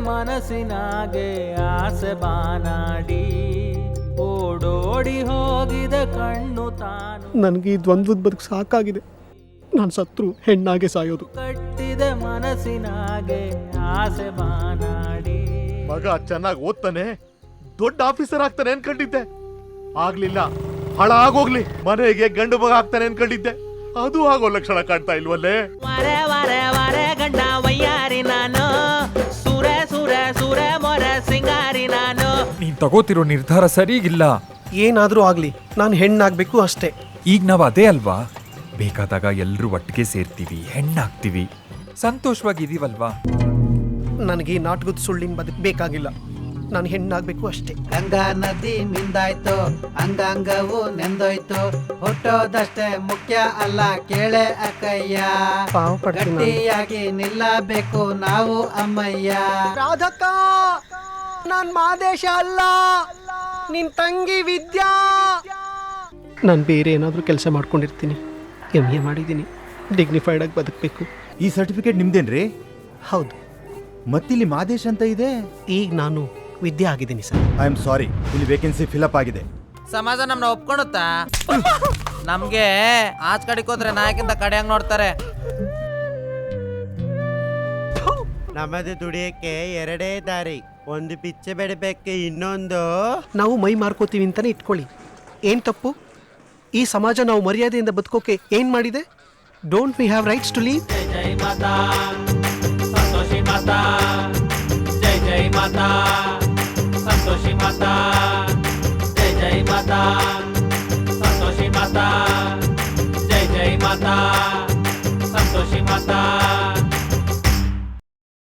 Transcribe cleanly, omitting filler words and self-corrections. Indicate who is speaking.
Speaker 1: ಮನಸ್ಸಿನಾಗೆ ಆಸೆ ಬಾನಾಡಿ ಓಡೋಡಿ ಹೋಗಿದ ಕಣ್ಣು ತಾನು.
Speaker 2: ನನಗೆ ಈ ದ್ವಂದ್ವದ ಬದುಕು ಸಾಕಾಗಿದೆ. ನಾನು ಸತ್ರು ಹೆಣ್ಣಾಗೆ ಸಾಯೋದು.
Speaker 1: ಕಟ್ಟಿದ ಮನಸ್ಸಿನಾಗೆ ಆಸೆ ಬಾನಾಡಿ.
Speaker 3: ಮಗ ಚೆನ್ನಾಗಿ ಓದ್ತಾನೆ, ದೊಡ್ಡ ಆಫೀಸರ್ ಆಗ್ತಾನೆ ಅನ್ಕೊಂಡಿದ್ದೆ. ಆಗ್ಲಿಲ್ಲ, ಹಾಳಾಗೋಗ್ಲಿ, ಮನೆಗೆ ಗಂಡು ಮಗ ಆಗ್ತಾನೆ ಅನ್ಕೊಂಡಿದ್ದೆ. ಅದು ಆಗೋ ಲಕ್ಷಣ ಕಾಣ್ತಾ ಇಲ್ವಲ್ಲೇ.
Speaker 1: ವರೆ ವರೆ ವರೆ ಗಂಡ ವಯ್ಯಾರಿ ನಾನು, ಸುರೆ ಸುರೆ ಸುರೆ ಮೊರೆ ಸಿಂಗಾರಿ ನಾನು.
Speaker 4: ನೀನ್ ತಗೋತಿರೋ ನಿರ್ಧಾರ ಸರಿಗಿಲ್ಲ.
Speaker 2: ಏನಾದರೂ ಆಗಲಿ, ನಾನು ಹೆಣ್ಣಾಗಬೇಕು ಅಷ್ಟೇ.
Speaker 4: ಈಗ ನಾವು ಅದೇ ಅಲ್ವಾ, ಬೇಕಾದಾಗ ಎಲ್ಲರೂ ಒಟ್ಟಿಗೆ ಸೇರ್ತೀವಿ, ಹೆಣ್ಣಾಗ್ತೀವಿ, ಸಂತೋಷವಾಗಿದೀವಲ್ವಾ.
Speaker 2: ನನಗೆ ನಾಟಕದ ಸುಳ್ಳಿನ ಬದುಕು ಬೇಕಾಗಿಲ್ಲ. ನಾನು ಹೆಣ್ಣಾಗಬೇಕು ಅಷ್ಟೇ.
Speaker 5: ಗಂಗಾ ನದಿ ಮಿಂದಾಯ್ತು, ಅಂಗಾಂಗವು ನೆಂದೋಯ್ತು, ಹುಟ್ಟೋದಷ್ಟೇ ಮುಖ್ಯ ಅಲ್ಲ ಕೇಳೆ ಅಕ್ಕಯ್ಯ. ಗಟ್ಟಿಯಾಗಿ ನಿಲ್ಲಬೇಕು ನಾವು ಅಮ್ಮಯ್ಯ.
Speaker 2: ರಾಧಕ್ಕ, ನಾನ್ ಮಾದೇಶ ಅಲ್ಲ, ನಿನ್ ತಂಗಿ ವಿದ್ಯಾ. ನಾನು ಬೇರೆ ಏನಾದರೂ ಕೆಲಸ ಮಾಡ್ಕೊಂಡಿರ್ತೀನಿ. MA ಮಾಡಿದ್ದೀನಿ, ಡಿಗ್ನಿಫೈಡ್ ಆಗಿ ಬದುಕಬೇಕು.
Speaker 6: ಈ ಸರ್ಟಿಫಿಕೇಟ್ ನಿಮ್ದೇನ್ರಿ?
Speaker 2: ಹೌದು.
Speaker 6: ಮತ್ತಿಲ್ಲಿ ಮಾದೇಶ್ ಅಂತ ಇದೆ.
Speaker 2: ಈಗ ನಾನು ವಿದ್ಯೆ ಆಗಿದ್ದೀನಿ ಸರ್.
Speaker 6: ಐ ಆಮ್ ಸಾರಿ, ಇಲ್ಲಿ ವೇಕೆನ್ಸಿ ಫಿಲಪ್ ಆಗಿದೆ.
Speaker 1: ಸಮಾಜ ನಮ್ನ ಒಪ್ಕೊಳುತ್ತಾ? ನಮ್ಗೆ ಆಚ್ ಕಡೆಗೆ ಹೋದ್ರೆ ನಾಯಕಿಂತ ಕಡೆಯಾಗಿ ನೋಡ್ತಾರೆ.
Speaker 5: ನಮ್ಮದು ದುಡಿಯಕ್ಕೆ ಎರಡೇ ದಾರಿ, ಒಂದು ಪಿಚ್ಚೆ ಬೆಳಿಬೇಕು, ಇನ್ನೊಂದು
Speaker 2: ನಾವು ಮೈ ಮಾರ್ಕೋತೀವಿ ಅಂತಾನೆ ಇಟ್ಕೊಳ್ಳಿ. ಏನ್ ತಪ್ಪು? ಈ ಸಮಾಜ ನಾವು ಮರ್ಯಾದೆಯಿಂದ ಬದುಕೋಕೆ ಏನ್ ಮಾಡಿದೆ? Don't we have rights to live?
Speaker 1: ಜೈ ಮಾತಾ, ಸಂತೋಷಿ ಮಾತಾ, ಜೈ ಜೈ ಮಾತಾ, ಸಂತೋಷಿ ಮಾತಾ.